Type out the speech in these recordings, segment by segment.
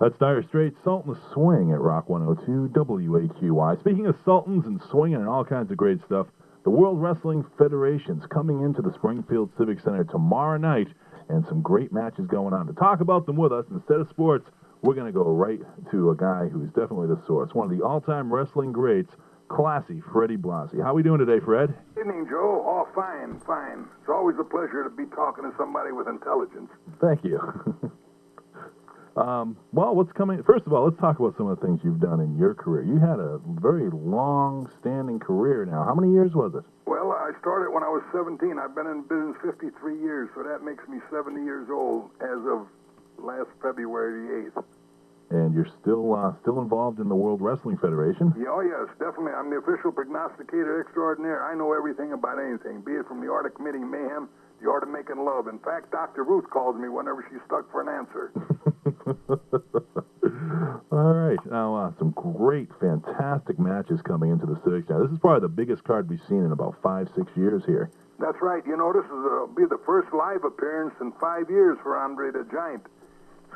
That's Dire Straits, Sultan the Swing at Rock 102 WAQY. Speaking of Sultans and swinging and all kinds of great stuff, the World Wrestling Federation's coming into the Springfield Civic Center tomorrow night, and some great matches going on. To talk about them with us, instead of sports, we're going to go right to a guy who's definitely the source, one of the all-time wrestling greats, Classie Freddie Blassie. How are we doing today, Fred? Evening, Joe. Oh, fine, fine. It's always a pleasure to be talking to somebody with intelligence. Thank you. Well, what's coming? First of all, let's talk about some of the things you've done in your career. You had a very long-standing career now. How many years was it? Well, I started when I was 17. I've been in business 53 years, so that makes me 70 years old as of last February the 8th. And you're still involved in the World Wrestling Federation? Yeah, oh, yes, definitely. I'm the official prognosticator extraordinaire. I know everything about anything, be it from the art of committing mayhem, the art of making love. In fact, Dr. Ruth calls me whenever she's stuck for an answer. All right. Now, some great, fantastic matches coming into the Civic now. This is probably the biggest card we've seen in about 5-6 years here. That's right. You know, this will be the first live appearance in 5 years for Andre the Giant.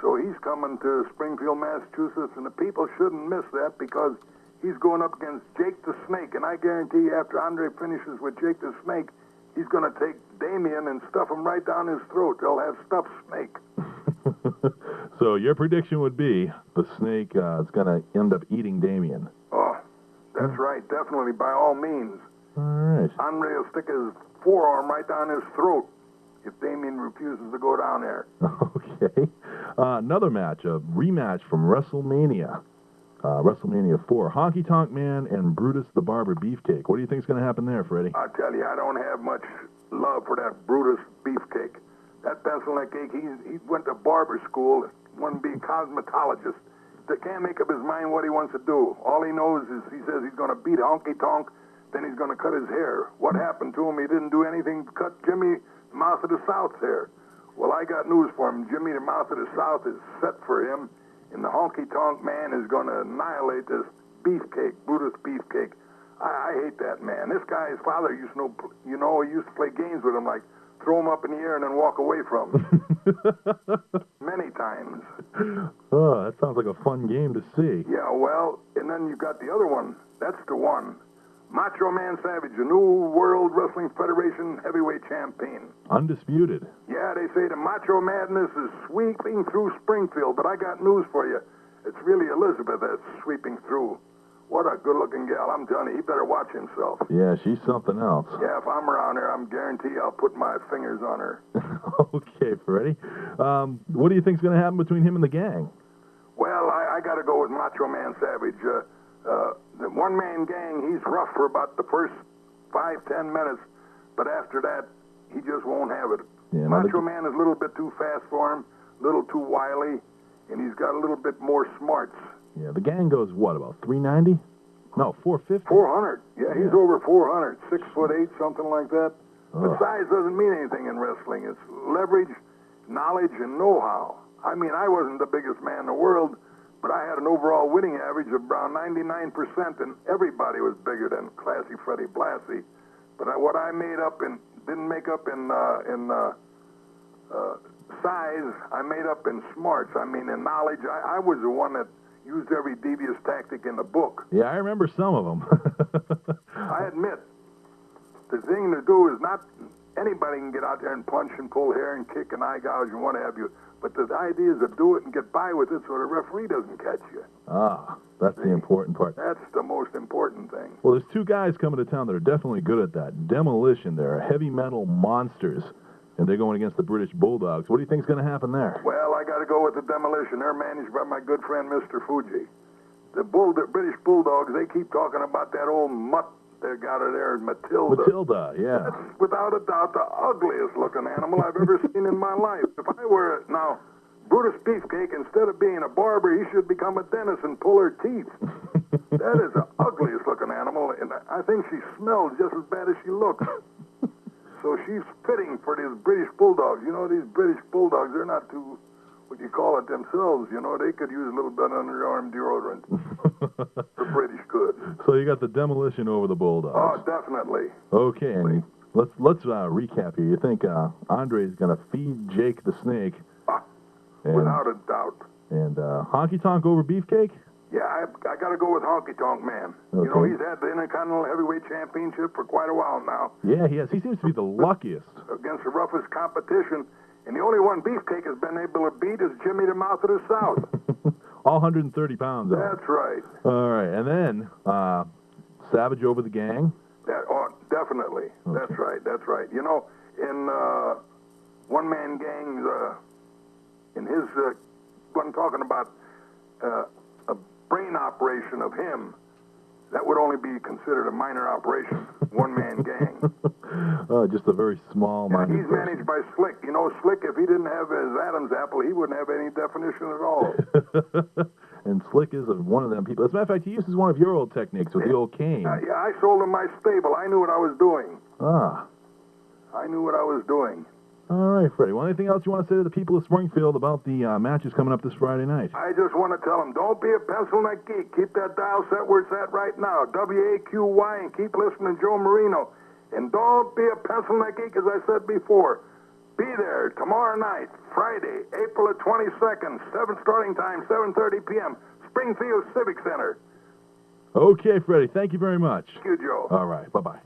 So he's coming to Springfield, Massachusetts, and the people shouldn't miss that because he's going up against Jake the Snake. And I guarantee you, after Andre finishes with Jake the Snake, he's going to take Damien and stuff him right down his throat. They'll have stuffed snake. So your prediction would be the Snake is going to end up eating Damien. Oh, that's right. Definitely, by all means. All right. Andre will stick his forearm right down his throat if Damien refuses to go down there. Okay. Another match, a rematch from Wrestlemania. Wrestlemania IV. Honky Tonk Man and Brutus the Barber Beefcake. What do you think is going to happen there, Freddie? I tell you, I don't have much love for that Brutus Beefcake. That pencil neck cake, he went to barber school, wanted to be a cosmetologist. They can't make up his mind what he wants to do. All he knows is he says he's going to beat Honky Tonk, then he's going to cut his hair. What happened to him? He didn't do anything to cut Jimmy, the Mouth of the South's hair. Well, I got news for him. Jimmy, the Mouth of the South, is set for him, and the Honky Tonk Man is going to annihilate this Beefcake, Brutus Beefcake. I hate that man. This guy's father used to he used to play games with him, like throw him up in the air and then walk away from him. Many times. Oh, that sounds like a fun game to see. Yeah, well, and then you got the other one. That's the one. Macho Man Savage, the new World Wrestling Federation heavyweight champion. Undisputed. Yeah, they say the Macho Madness is sweeping through Springfield, but I got news for you. It's really Elizabeth that's sweeping through. What a good-looking gal. I'm telling you, he better watch himself. Yeah, she's something else. Yeah, if I'm around her, I'm guaranteed I'll put my fingers on her. Okay, Freddie. What do you think's going to happen between him and the gang? Well, I got to go with Macho Man Savage. The one-man gang, he's rough for about the first 5-10 minutes, but after that, he just won't have it. Yeah, Macho Man is a little bit too fast for him, a little too wily, and he's got a little bit more smarts. Yeah, the gang goes, what, about 390? No, 450? 400. Yeah, he's over 400, 6'8", something like that. But size doesn't mean anything in wrestling. It's leverage, knowledge, and know-how. I mean, I wasn't the biggest man in the world, but I had an overall winning average of around 99%, and everybody was bigger than Classie Freddie Blassie. But what I didn't make up in size, I made up in smarts. I mean, in knowledge, I was the one that used every devious tactic in the book. Yeah, I remember some of them. I admit, the thing to do is not anybody can get out there and punch and pull hair and kick and eye gouge and what have you. But the idea is to do it and get by with it so the referee doesn't catch you. Ah, that's the important part. That's the most important thing. Well, there's two guys coming to town that are definitely good at that. Demolition, they're heavy metal monsters, and they're going against the British Bulldogs. What do you think's going to happen there? Well, I got to go with the Demolition. They're managed by my good friend, Mr. Fuji. The British Bulldogs, they keep talking about that old mutt they got her there, Matilda. Matilda, yeah. That's without a doubt the ugliest looking animal I've ever seen in my life. If I were, now, Brutus Beefcake, instead of being a barber, he should become a dentist and pull her teeth. That is the ugliest looking animal, and I think she smells just as bad as she looks. So she's fitting for these British Bulldogs. You know, these British Bulldogs, they're not too, what you call it themselves, you know. They could use a little bit of underarm deodorant. The British could. So you got the Demolition over the Bulldogs. Oh, definitely. Okay, and let's recap here. You think Andre's going to feed Jake the Snake? Without a doubt. And Honky Tonk over Beefcake? Yeah, I got to go with Honky Tonk Man. Okay. You know, he's had the Intercontinental Heavyweight Championship for quite a while now. Yeah, he has. He seems to be the luckiest. Against the roughest competition. And the only one Beefcake has been able to beat is Jimmy the Mouth of the South. All 130 pounds. That's right. All right. And then Savage over the Gang? Definitely. Okay. That's right. You know, in one-man gangs, in his, when talking about a brain operation of him, that would only be considered a minor operation. One-man gang. Just a very small minded. He's managed by Slick. You know, Slick, if he didn't have his Adam's apple, he wouldn't have any definition at all. And Slick is one of them people. As a matter of fact, he uses one of your old techniques with the old cane. Yeah, I sold him my stable. I knew what I was doing. Ah. I knew what I was doing. All right, Freddie. Well, anything else you want to say to the people of Springfield about the matches coming up this Friday night? I just want to tell them, don't be a pencil neck geek. Keep that dial set where it's at right now, WAQY, and keep listening to Joe Marino. And don't be a pencil neck geek, as I said before. Be there tomorrow night, Friday, April the 22nd, 7 starting time, 7:30 p.m., Springfield Civic Center. Okay, Freddie. Thank you very much. Thank you, Joe. All right. Bye-bye.